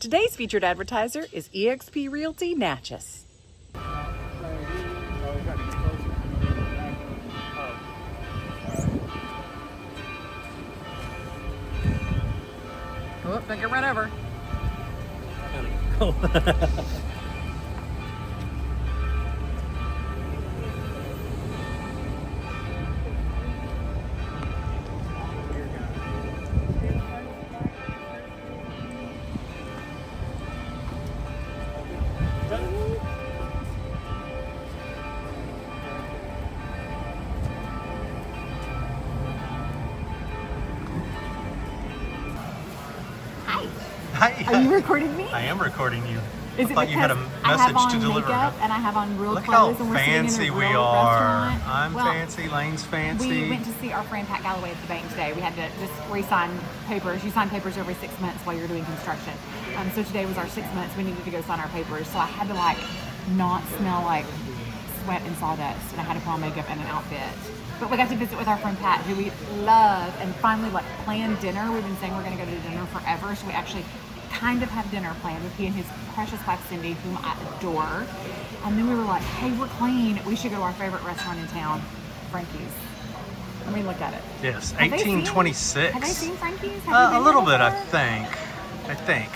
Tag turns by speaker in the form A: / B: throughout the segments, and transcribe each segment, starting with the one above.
A: Today's featured advertiser is eXp Realty Natchez. Oh, don't get run over.
B: Hi.
A: Are you recording me?
B: I am recording you.
A: Is
B: I thought you had a
A: I have
B: message
A: on
B: to deliver.
A: makeup and I have on real
B: Look how
A: clothes and we're
B: fancy
A: sitting in a
B: we
A: real
B: are.
A: restaurant?
B: I'm
A: Well,
B: fancy, Lane's fancy.
A: We went to see our friend Pat Galloway at the bank today. We had to just re-sign papers. You sign papers every 6 months while you're doing construction. So today was our 6 months. We needed to go sign our papers. So I had to like not smell like sweat and sawdust, and I had to put on makeup and an outfit. But we got to visit with our friend Pat, who we love, and finally like planned dinner. We've been saying we're going to go to dinner forever, so we actually kind of have dinner planned with he and his precious wife Cindy, whom I adore. And then we were like, hey, we're clean. We should go to our favorite restaurant in town, Frankie's. Let me look at it.
B: Yes,
A: Have
B: 1826.
A: Have they seen Frankie's?
B: A little bit, I think.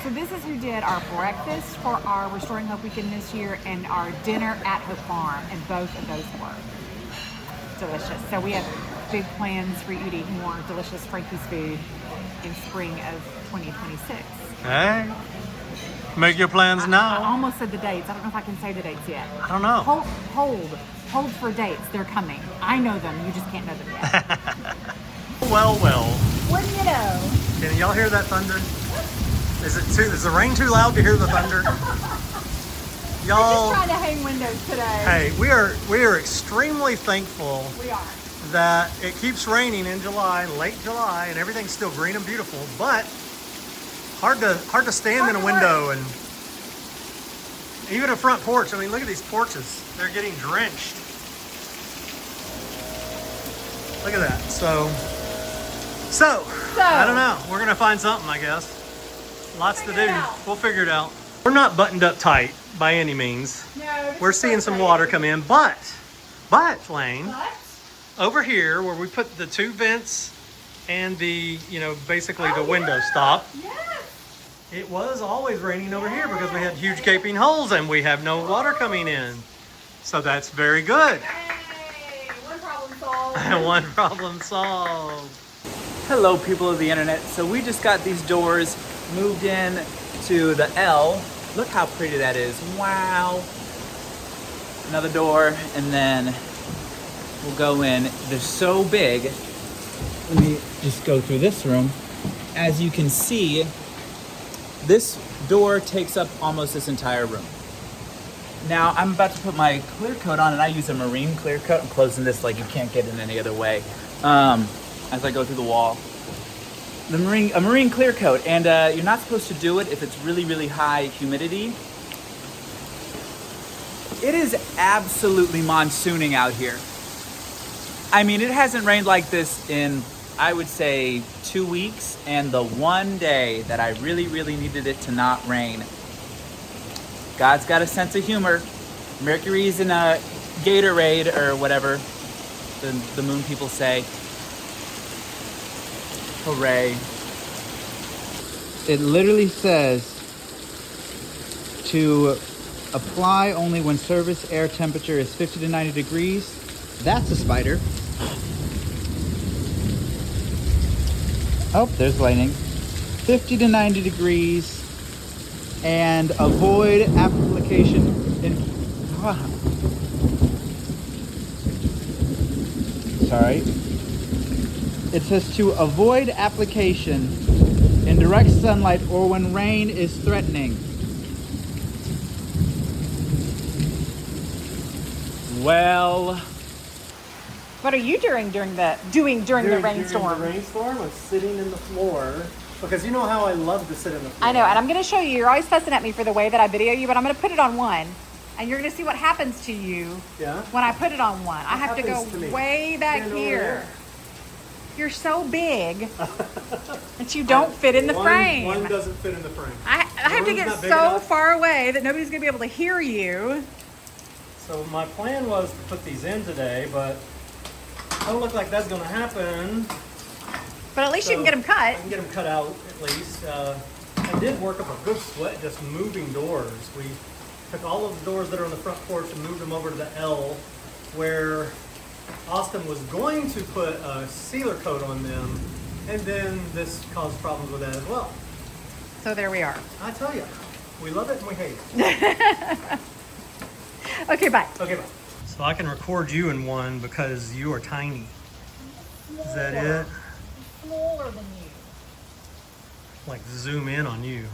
A: So this is who did our breakfast for our Restoring Hope weekend this year and our dinner at Hope Farm, and both of those were delicious. So we have big plans for you to eat more delicious Frankie's food in spring of 2026.
B: Hey, make your plans
A: I
B: now.
A: almost said the dates. I don't know if I can say the dates yet.
B: I don't know.
A: Hold for dates. They're coming. I know them. You just can't know them yet.
B: Well.
A: Wouldn't you know?
B: Can y'all hear that thunder? Is the rain too loud to hear the thunder? Y'all.
A: We're just trying to hang windows today.
B: Hey, we are extremely thankful
A: We are.
B: that it keeps raining in July, late July, and everything's still green and beautiful, but hard to stand in a window and even a front porch. I mean, look at these porches. They're getting drenched. Look at that. So I don't know. We're gonna find something, I guess. Lots to do. We'll figure it out. We're not buttoned up tight by any means.
A: No.
B: We're seeing some water come in, but Lane, over here where we put the two vents and the, basically the window stop.
A: Yes.
B: It was always raining over here because we had huge gaping holes and we have no water coming in. So that's very good.
A: Hey, one problem solved.
B: One problem solved.
C: Hello people of the internet. So we just got these doors moved in to the L. Look how pretty that is. Wow. Another door, and then we'll go in. They're so big. Let me just go through this room. As you can see, this door takes up almost this entire room. Now I'm about to put my clear coat on, and I use a marine clear coat. I'm closing this like you can't get in any other way. As I go through the wall. A marine clear coat, and you're not supposed to do it if it's really, really high humidity. It is absolutely monsooning out here. I mean, it hasn't rained like this in, I would say, 2 weeks, and the one day that I really, really needed it to not rain. God's got a sense of humor. Mercury's in a Gatorade, or whatever the moon people say. Hooray. It literally says to apply only when surface air temperature is 50 to 90 degrees. That's a spider. Oh, there's lightning. 50 to 90 degrees, and avoid application in... Sorry. It says to avoid application in direct sunlight or when rain is threatening. Well,
A: What are you doing during the rainstorm?
B: During the rainstorm, I'm sitting in the floor because you know how I love to sit in the floor.
A: I know, and I'm going to show you. You're always fussing at me for the way that I video you, but I'm going to put it on one, and you're going to see what happens to you
B: Yeah?
A: when I put it on one. I have to go
B: happens to me?
A: way back
B: Stand over
A: here.
B: there.
A: You're so big that you don't fit in the frame.
B: One doesn't fit in the frame.
A: I have to get so far away that nobody's going to be able to hear you.
B: So my plan was to put these in today, but it don't look like that's going to happen.
A: But at least you can get them cut.
B: I can get them cut out at least. I did work up a good sweat just moving doors. We took all of the doors that are on the front porch and moved them over to the L, where Austin was going to put a sealer coat on them, and then this caused problems with that as well.
A: So there we are.
B: I tell you, we love it and we hate it.
A: Okay, bye.
B: Okay, bye. So I can record you in one because you are tiny. Is that it?
A: Smaller than you.
B: Like zoom in on you.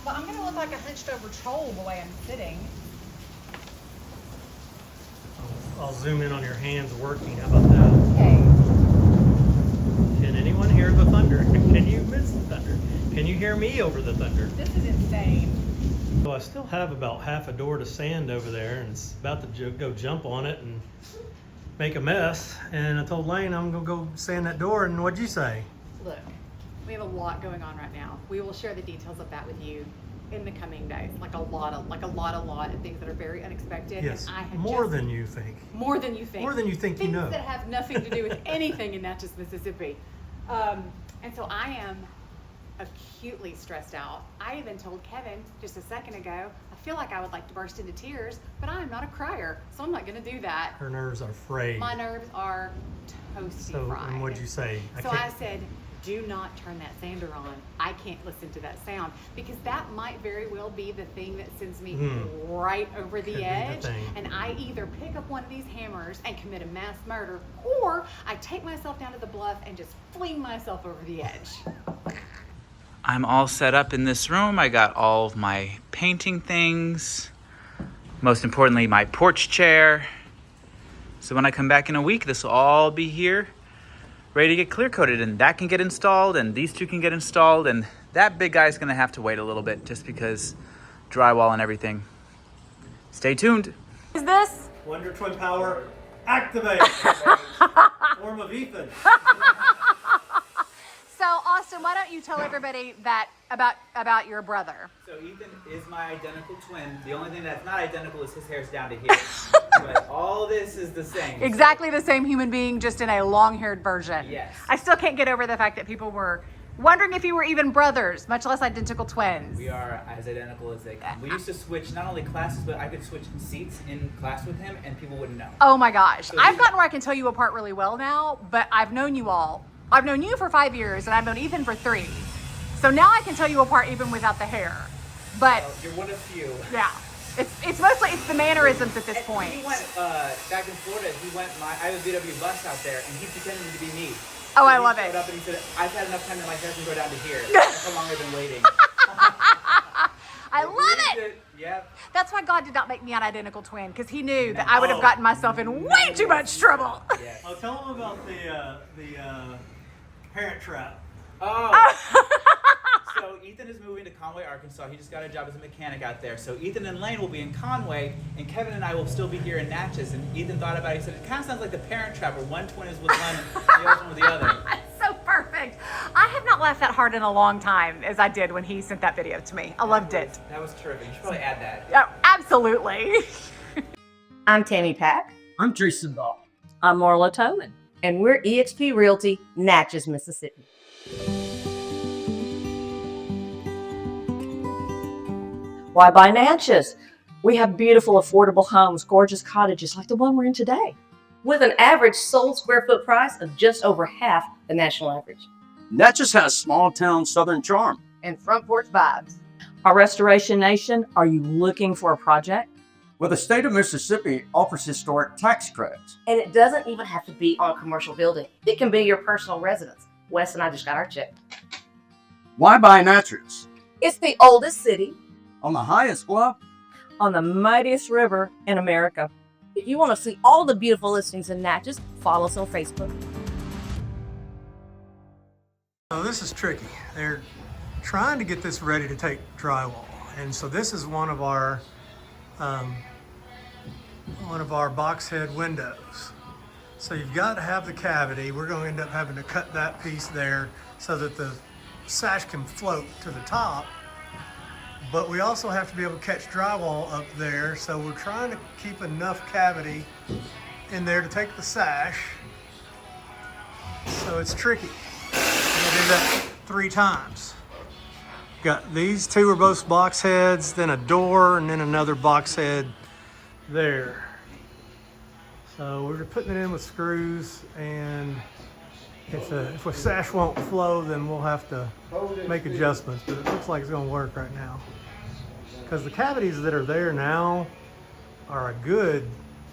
A: But I'm going to look like a hunched over troll the way I'm sitting.
B: I'll zoom in on your hands working. How about that?
A: Okay.
B: Can anyone hear the thunder? Can you miss the thunder? Can you hear me over the thunder?
A: This is insane.
B: So I still have about half a door to sand over there, and it's about to go jump on it and make a mess. And I told Lane I'm gonna go sand that door, and what'd you say?
A: Look, we have a lot going on right now. We will share the details of that with you in the coming days. Like a lot of things that are very unexpected.
B: Yes,
A: and I have
B: more than you think.
A: More than you think.
B: More than you think you know.
A: Things that have nothing to do with anything in Natchez, Mississippi. And so I am acutely stressed out. I even told Kevin just a second ago, I feel like I would like to burst into tears, but I am not a crier, so I'm not going to do that.
B: Her nerves are frayed.
A: My nerves are toasty
B: So,
A: fried.
B: and what'd you say?
A: I said, do not turn that sander on. I can't listen to that sound, because that might very well be the thing that sends me right over the edge. And I either pick up one of these hammers and commit a mass murder, or I take myself down to the bluff and just fling myself over the edge.
C: I'm all set up in this room. I got all of my painting things. Most importantly, my porch chair. So when I come back in a week, this will all be here, ready to get clear coated, and that can get installed, and these two can get installed, and that big guy's gonna have to wait a little bit just because drywall and everything. Stay tuned.
A: Is this?
B: Wonder Twin Power, activate! Form of Ethan.
A: So Austin, why don't you tell everybody that about your brother?
C: So Ethan is my identical twin. The only thing that's not identical is his hair's down to here. But all this is the same.
A: Exactly the same human being, just in a long-haired version.
C: Yes.
A: I still can't get over the fact that people were wondering if you were even brothers, much less identical twins.
C: We are as identical as they come. We used to switch not only classes, but I could switch seats in class with him and people wouldn't know.
A: Oh my gosh.
C: So
A: I've gotten where I can tell you apart really well now, but I've known you all. I've known you for 5 years, and I've known Ethan for 3. So now I can tell you apart even without the hair. But
C: You're one of few.
A: yeah, it's mostly the mannerisms at this
C: And
A: point.
C: he went back in Florida. I have a VW bus out there, and he pretended to be me.
A: Oh,
C: So
A: I
C: he
A: love
C: showed
A: it.
C: up and he said, "I've had enough time that my hair can go down to here. That's how long I've been waiting."
A: I love it.
C: Yep.
A: That's why God did not make me an identical twin, because he knew that I would have gotten myself in way too much trouble.
C: Yes.
B: I'll tell them about the parent trap.
C: Oh. So Ethan is moving to Conway, Arkansas. He just got a job as a mechanic out there. So Ethan and Lane will be in Conway, and Kevin and I will still be here in Natchez. And Ethan thought about it. He said, it kind of sounds like the parent trap, where one twin is with one and the other one with the other.
A: That's so perfect. I have not laughed that hard in a long time as I did when he sent that video to me. I loved it.
C: That was terrific. You should probably add that.
A: Oh, absolutely.
D: I'm Tammy Pack.
E: I'm Jason Dahl.
D: I'm Marla Toman. And we're eXp Realty, Natchez, Mississippi. Why buy Natchez? We have beautiful, affordable homes, gorgeous cottages like the one we're in today, with an average sold square foot price of just over half the national average.
E: Natchez has small town southern charm.
D: And front porch vibes. Our Restoration Nation, are you looking for a project?
E: Well, the state of Mississippi offers historic tax credits.
D: And it doesn't even have to be on a commercial building. It can be your personal residence. Wes and I just got our check.
E: Why buy Natchez?
D: It's the oldest city
E: On the highest bluff,
D: on the mightiest river in America. If you want to see all the beautiful listings in Natchez, follow us on Facebook.
B: So this is tricky. They're trying to get this ready to take drywall, and so this is one of our box head windows. So you've got to have the cavity. We're going to end up having to cut that piece there so that the sash can float to the top. But we also have to be able to catch drywall up there. So we're trying to keep enough cavity in there to take the sash. So it's tricky. We're gonna do that 3 times. Got these 2 are both box heads, then a door, and then another box head there. So we're putting it in with screws, and if a sash won't flow, then we'll have to make adjustments, but it looks like it's gonna work right now. Because the cavities that are there now are a good,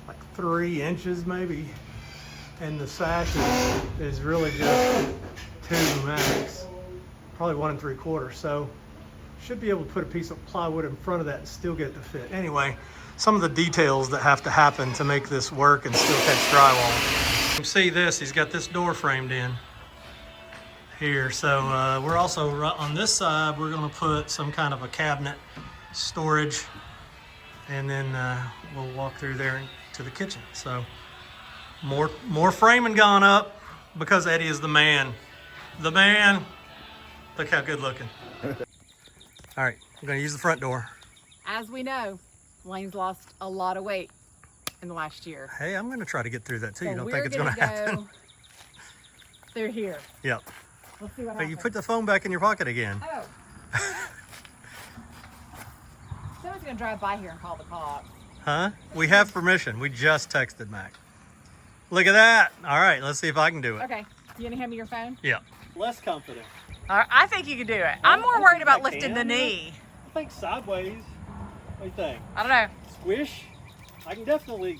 B: like 3 inches maybe, and the sash is really just 2 max, probably 1 3/4. So should be able to put a piece of plywood in front of that and still get it to fit. Anyway, some of the details that have to happen to make this work and still catch drywall. You can see this, he's got this door framed in here. So we're also, on this side, we're gonna put some kind of a cabinet storage, and then we'll walk through there to the kitchen. So more framing gone up because Eddie is the man. The man. Look how good looking. All right, we're gonna use the front door.
A: As we know, Lane's lost a lot of weight in the last year.
B: Hey, I'm gonna try to get through that too.
A: So
B: You don't
A: we're
B: think it's gonna happen?
A: go through here.
B: Yep.
A: We'll see what
B: But you
A: happens.
B: put the phone back in your pocket again.
A: Oh. Someone's gonna drive by here and call the cops.
B: Huh? We have permission. We just texted Mac. Look at that. All right, let's see if I can do it.
A: Okay. You gonna hand me your phone?
B: Yeah. Less confident.
F: I think you can do it. I'm more worried about
B: I
F: lifting the
B: can.
F: knee.
B: I think sideways. What do you think?
F: I don't know.
B: Squish? I can definitely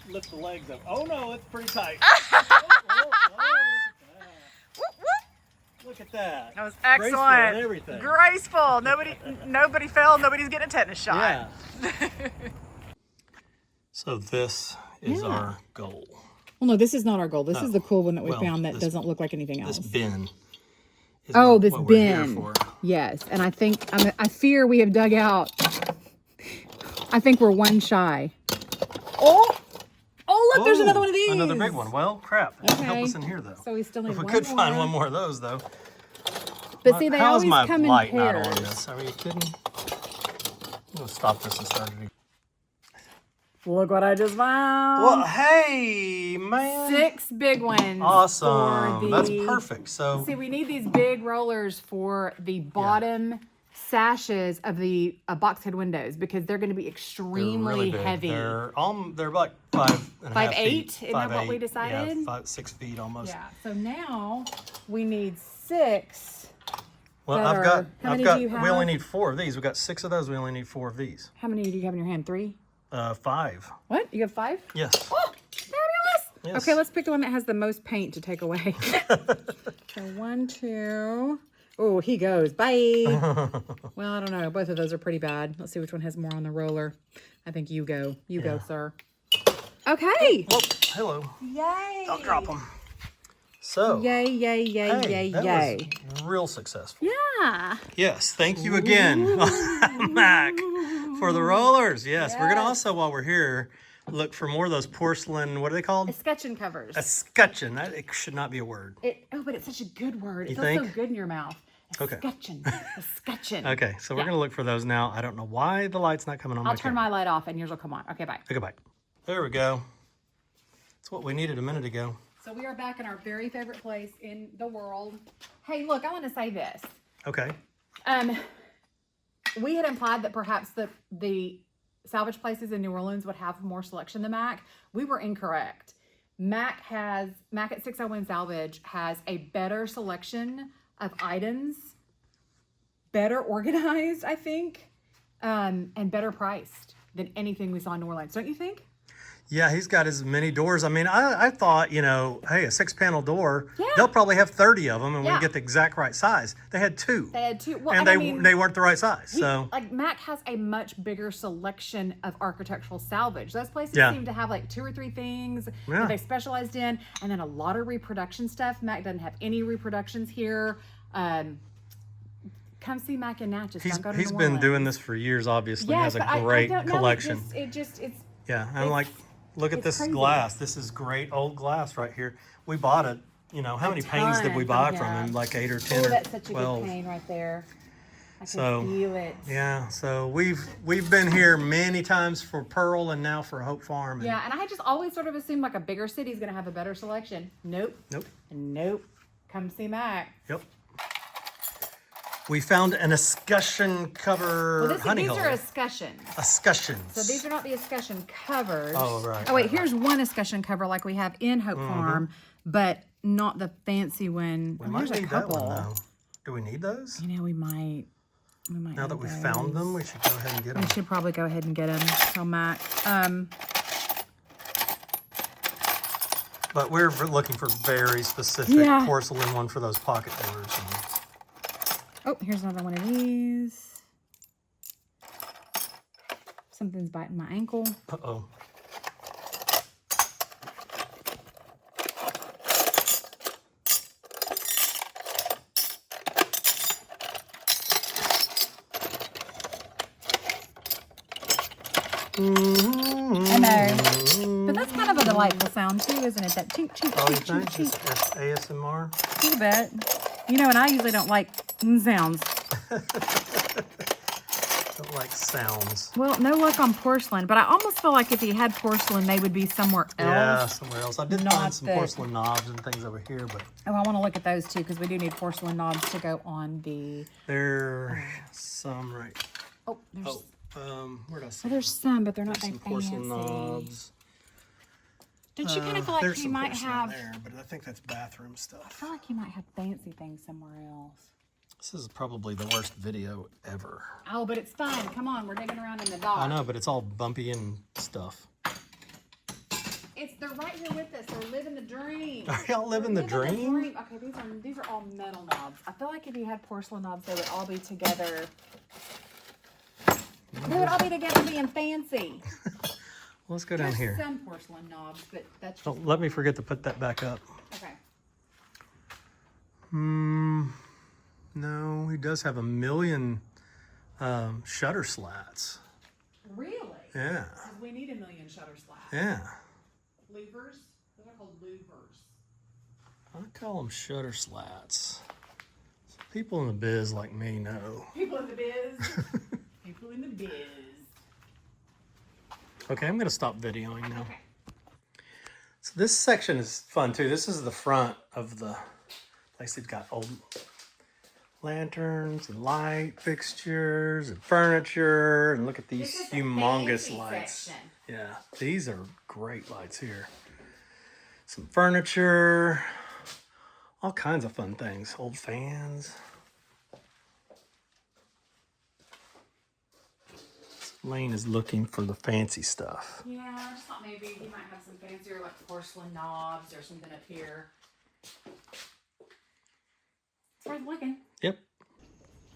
B: lift the legs up. Oh no, it's pretty tight.
F: Whoop, whoop.
B: Look at that.
F: That was
B: Graceful and
F: excellent.
B: everything.
F: Graceful. Nobody fell. Nobody's getting a tetanus shot.
B: Yeah. So this is our goal.
A: Well, no, this is not our goal. This is the cool one that we
B: Well,
A: found that
B: this-
A: doesn't look like anything else.
B: This bin. Is
A: Oh, this
B: what we're here
A: bin.
B: for.
A: Yes, and I think I fear we have dug out. I think we're 1 shy. Oh, look, there's
B: Ooh,
A: another one of these.
B: Another big one. Well, crap. It won't help
A: Okay.
B: us in here though.
A: So we still need
B: If we
A: one
B: could find
A: more.
B: one more of those though.
A: But see, they
B: How's
A: always
B: my
A: come in
B: light
A: pairs.
B: not on this? Are you kidding? I'm gonna stop this and start it again.
A: Look what I just found.
B: Well, hey, man.
A: 6 big ones.
B: Awesome.
A: for
B: That's
A: the-
B: perfect. So
A: See, we need these big rollers for the bottom sashes of the box head windows because they're going to be
B: they're
A: extremely
B: really big.
A: heavy.
B: They're like 5.5
A: 5'8"?
B: feet.
A: Isn't that what we
B: 5'8".
A: decided?
B: Yeah, 6 feet almost.
A: Yeah. So now we need 6.
B: Well,
A: that
B: I've
A: are-
B: got.
A: how many do you
B: We only
A: have?
B: need 4 of these. We've got 6 of those. We only need 4 of these.
A: How many do you have in your hand? 3?
B: 5.
A: What? You have 5?
B: Yes.
A: Oh, fabulous.
B: Yes.
A: Okay, let's pick the one that has the most paint to take away. So 1, 2. Oh, he goes. Bye. Well, I don't know. Both of those are pretty bad. Let's see which one has more on the roller. I think you go. You go, sir. Okay.
B: Whoa, hello.
A: Yay.
B: I'll drop them. So.
A: Yay, yay, yay,
B: Hey,
A: yay,
B: that
A: yay.
B: was real successful.
A: Yeah.
B: Yes, thank you again, Mac, for the rollers. Yes, we're gonna also, while we're here, look for more of those porcelain. What are they called?
A: Escutcheon covers.
B: Escutcheon. That it should not be a word.
A: But it's such a good word. It
B: You
A: feels so
B: think?
A: good in your mouth.
B: Okay.
A: Escutcheon. Escutcheon.
B: Okay, so we're gonna look for those now. I don't know why the light's not coming on.
A: I'll
B: my
A: turn
B: camera.
A: my light off and yours will come on. Okay, bye.
B: Okay, bye. There we go. That's what we needed a minute ago.
A: So we are back in our very favorite place in the world. Hey, look, I want to say this.
B: Okay.
A: We had implied that perhaps the salvage places in New Orleans would have more selection than Mac. We were incorrect. Mac at 601 Salvage has a better selection of items, better organized, I think, and better priced than anything we saw in New Orleans. Don't you think?
B: Yeah, he's got as many doors. I mean, I thought, hey, a 6-panel door,
A: Yeah.
B: they'll probably have 30 of them and we
A: Yeah.
B: get the exact right size. They had 2.
A: They had 2. Well,
B: and they weren't the right size. So
A: like Mac has a much bigger selection of architectural salvage. Those places
B: Yeah.
A: seem to have like 2 or 3 things
B: Yeah.
A: that they specialized in, and then a lot of reproduction stuff. Mac doesn't have any reproductions here. Come see Mac in Natchez. Don't go to
B: he's
A: New
B: been
A: Orleans.
B: doing this for years, obviously.
A: Yes,
B: he has
A: but
B: a great
A: I don't know.
B: collection.
A: It's
B: Yeah, I'm like, Look at
A: It's
B: this
A: crazy.
B: glass. This is great old glass right here. We bought it. You know, how many paintings did we buy from him? Like 8 or 10
A: Oh,
B: or
A: that's such a
B: 12.
A: good pain right there. I can
B: So,
A: feel it.
B: Yeah, so we've been here many times for Pearl and now for Hope Farm. And
A: Yeah, and I just always sort of assumed like a bigger city is going to have a better selection. Nope.
B: Nope.
A: Nope. Come see Mac.
B: Yep. We found an escutcheon cover
A: Well,
B: honey
A: these
B: hole.
A: are escutcheons.
B: Escutcheons.
A: So these are not the escutcheon covers.
B: Oh, right,
A: Oh, wait,
B: right,
A: here's one escutcheon cover like we have in Hope Farm, but not the fancy one.
B: We
A: Oh,
B: might
A: there's a
B: need that
A: couple.
B: one though. Do we need those?
A: You know, we might
B: Now that
A: need
B: we
A: those.
B: found them, we should go ahead and get them.
A: We should probably go ahead and get them. Tell Mac.
B: But we're looking for very specific
A: Yeah.
B: porcelain one for those pocket doors.
A: Oh, here's another one of these. Something's biting my ankle.
B: Uh-oh.
A: I know. But that's kind of a delightful sound too, isn't it? That chink, chink,
B: Oh, you
A: chink, chink,
B: think?
A: chink.
B: It's ASMR?
A: You bet. You know, and I usually don't like sounds.
B: Don't like sounds.
A: Well, no luck on porcelain, but I almost feel like if you had porcelain, they would be somewhere else.
B: Yeah, somewhere else. I did
A: Not
B: find some
A: the-
B: porcelain knobs and things over here, but
A: Oh, I want to look at those too, because we do need porcelain knobs to go on the...
B: there's some right.
A: Oh, there's...
B: Where did I see?
A: Oh, there's some, but they're not
B: Some
A: that
B: porcelain
A: fancy.
B: knobs.
A: Don't you kind of feel like
B: There's
A: you
B: some
A: might
B: porcelain
A: have...
B: there, but I think that's bathroom
A: I
B: stuff.
A: feel like you might have fancy things somewhere else.
B: This is probably the worst video ever.
A: Oh, but it's fun. Come on, we're digging around in the dark.
B: I know, but it's all bumpy and stuff.
A: They're right here with us. They're living the dream.
B: Are y'all living the dream?
A: Okay, these are all metal knobs. I feel like if you had porcelain knobs, they would all be together. They would all be together being fancy.
B: Let's go down
A: There's
B: here.
A: some porcelain knobs, but that's
B: Oh,
A: just...
B: let me forget to put that back up.
A: Okay.
B: No, he does have 1 million shutter slats.
A: Really?
B: Yeah,
A: We need 1 million shutter slats.
B: yeah.
A: Louvers? They're called louvers.
B: I call them shutter slats. People in the biz like me know.
A: People in the biz. People in the biz.
B: Okay, I'm going to stop videoing now.
A: Okay.
B: So this section is fun too. This is the front of the place. They've got old lanterns and light fixtures and furniture. And look at these
A: This is the
B: humongous
A: fancy
B: lights.
A: section.
B: Yeah, these are great lights here. Some furniture, all kinds of fun things. Old fans. Lane is looking for the fancy stuff.
A: Yeah, I just thought maybe you might have some fancier like porcelain knobs or something up here. It's worth looking.
B: Yep.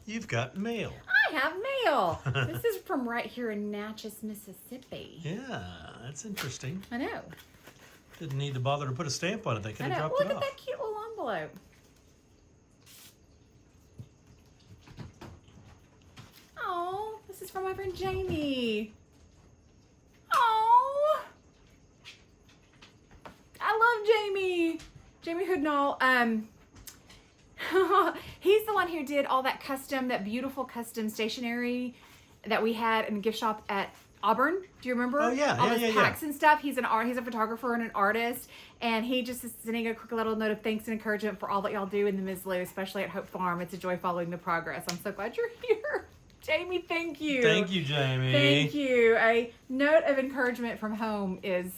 B: You've got mail.
A: I have mail. This is from right here in Natchez, Mississippi.
B: Yeah, that's interesting.
A: I know.
B: Didn't need to bother to put a stamp on it. They could
A: I
B: have
A: know.
B: dropped
A: Look
B: it
A: at
B: off.
A: that cute little envelope. Oh, this is from my friend Jamie. Oh, I love Jamie. Jamie Hoodnall. He's the one who did all that beautiful custom stationery that we had in the gift shop at Auburn. Do you remember?
B: Oh, yeah,
A: all
B: yeah,
A: those
B: yeah,
A: packs and stuff. He's a photographer and an artist, and he just is sending a quick little note of thanks and encouragement for all that y'all do in the Ms. Lou, especially at Hope Farm. It's a joy following the progress. I'm so glad you're here. Jamie, thank you.
B: Thank you, Jamie.
A: Thank you. A note of encouragement from home is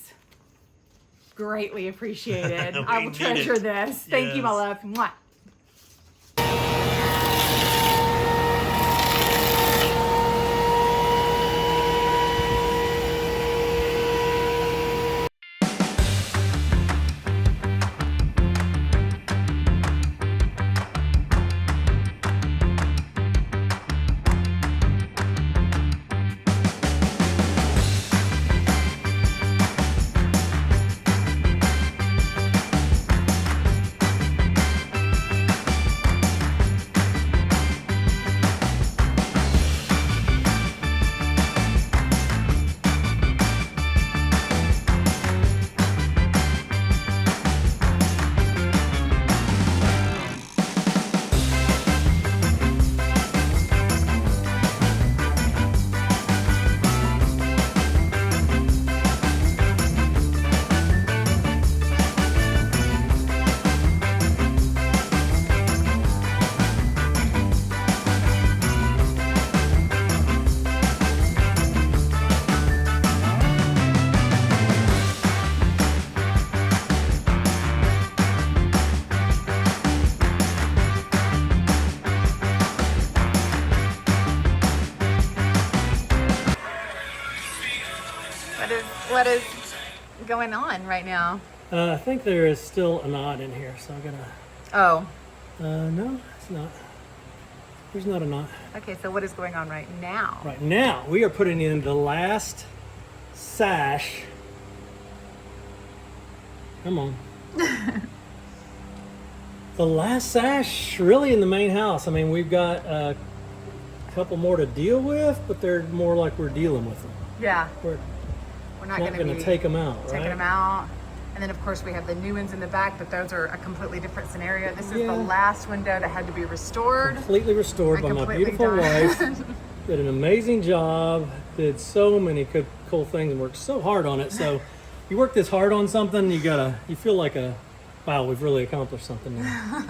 A: greatly appreciated. I
B: We
A: will
B: need
A: treasure
B: it.
A: this. Thank you, my
B: Yes.
A: love. Mwah. What is going on right now?
B: I think there is still a knot in here, so I'm gonna.
A: Oh,
B: No, it's not. There's not a knot.
A: okay. So what is going on right now?
B: Right now, we are putting in the last sash. Come on. The last sash, really, in the main house. I mean, we've got a couple more to deal with, but they're more like we're dealing with them.
A: Yeah,
B: We're
A: we're not
B: not
A: going
B: going
A: to
B: to take them out,
A: taking
B: right?
A: them out. And then, of course, we have the new ones in the back, but those are a completely different scenario. This is
B: Yeah.
A: the last window that had to be restored.
B: Completely restored by
A: And
B: my
A: completely
B: beautiful
A: done.
B: wife. Did an amazing job. Did so many cool things and worked so hard on it. So you work this hard on something, you feel like wow, we've really accomplished something now.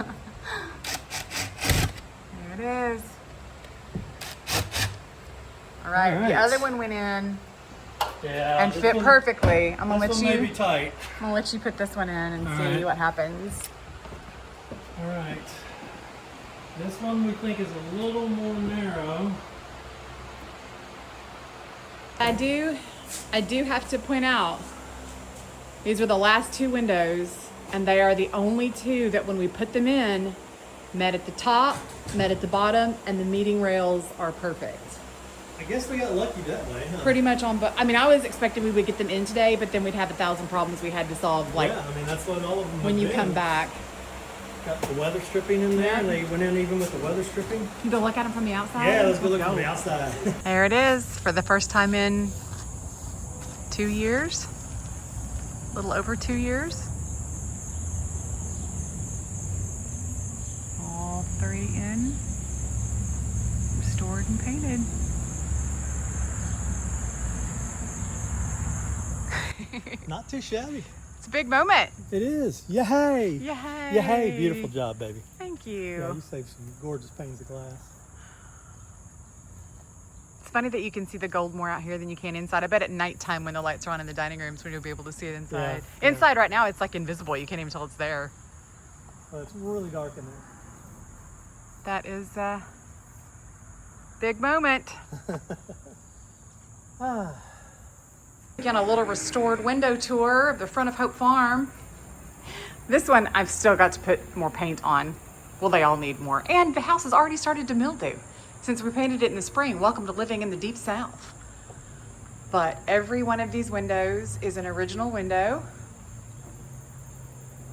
A: There it is. All right,
B: All right.
A: the other one went in
B: Yeah.
A: and fit perfectly. I'm gonna
B: This
A: let
B: one may
A: you.
B: be tight.
A: I'm gonna let you put this one in and
B: All
A: see
B: right.
A: what happens.
B: All right. This one we think is a little more narrow.
A: I do have to point out, these were the last two windows, and they are the only two that when we put them in, met at the top, met at the bottom, and the meeting rails are perfect.
B: I guess we got lucky that way, huh?
A: Pretty much on, but I mean, I was expecting we would get them in today, but then we'd have 1,000 problems we had to solve, like
B: Yeah, I mean, that's what all of them
A: when
B: have
A: you
B: been.
A: come back.
B: Got the weather stripping in there,
A: Yeah.
B: and they went in even with the weather stripping.
A: You go look at them from the outside?
B: Yeah, let's go look from the outside.
A: There it is for the first time in 2 years, a little over 2 years. All three in, restored and painted.
B: Not too shabby.
A: It's a big moment.
B: It is. Yay!
A: Yay!
B: Yay! Beautiful job, baby.
A: Thank
B: Yeah,
A: you.
B: you saved some gorgeous panes of glass.
A: It's funny that you can see the gold more out here than you can inside. I bet at nighttime when the lights are on in the dining rooms when you'll be able to see it inside.
B: Yeah.
A: Inside right now it's like invisible. You can't even tell it's there.
B: Well, it's really dark in there.
A: That is a big moment. Again, a little restored window tour of the front of Hope Farm. This one I've still got to put more paint on. Well, they all need more. And the house has already started to mildew since we painted it in the spring. Welcome to living in the deep south. But every one of these windows is an original window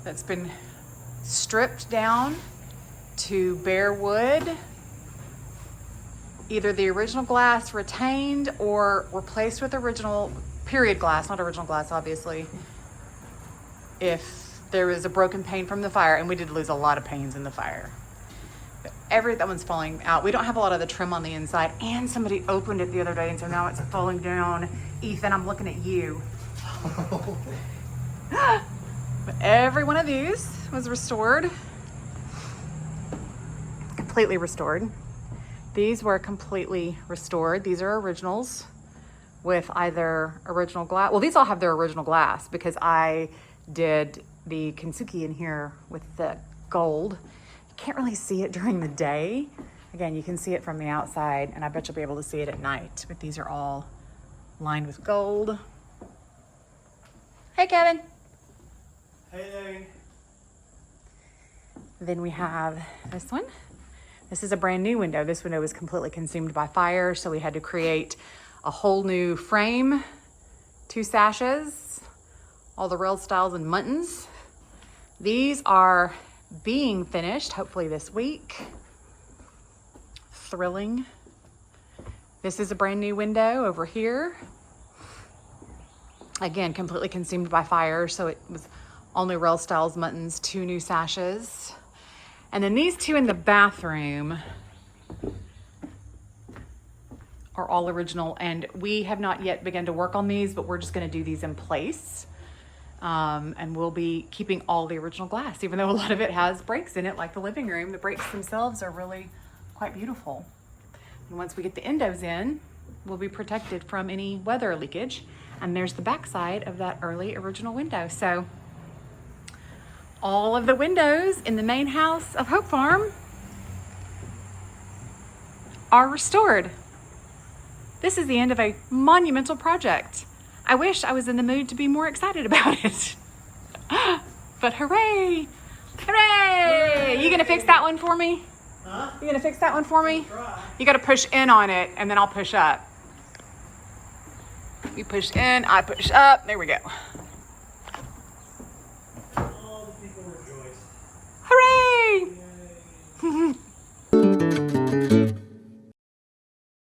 A: that's been stripped down to bare wood. Either the original glass retained or replaced with original period glass, not original glass, obviously. If there was a broken pane from the fire, and we did lose a lot of panes in the fire. But that one's falling out. We don't have a lot of the trim on the inside, and somebody opened it the other day, and so now it's falling down. Ethan, I'm looking at you. But every one of these was restored. Completely restored. These were completely restored. These are originals with either original glass. Well, these all have their original glass because I did the kintsugi in here with the gold. You can't really see it during the day. Again, you can see it from the outside, and I bet you'll be able to see it at night. But these are all lined with gold. Hey, Kevin.
B: Hey.
A: Then we have this one. This is a brand new window. This window was completely consumed by fire, so we had to create a whole new frame, 2 sashes, all the rail styles and muttons. These are being finished, hopefully this week. Thrilling. This is a brand new window over here. Again, completely consumed by fire, so it was all new rail styles, muttons, 2 new sashes. And then these 2 in the bathroom are all original, and we have not yet begun to work on these, but we're just going to do these in place. And we'll be keeping all the original glass, even though a lot of it has breaks in it, like the living room. The breaks themselves are really quite beautiful. And once we get the endos in, we'll be protected from any weather leakage. And there's the back side of that early original window. So all of the windows in the main house of Hope Farm are restored. This is the end of a monumental project.
F: I wish I was in the mood to be more excited about it. But hooray! Hooray! You gonna fix that one for me?
B: Huh?
F: You gonna fix that one for me?
B: Try.
F: You gotta push in on it and then I'll push up. You push in, I push up. There we go.
B: All the people rejoice.
F: Hooray!
B: Yay.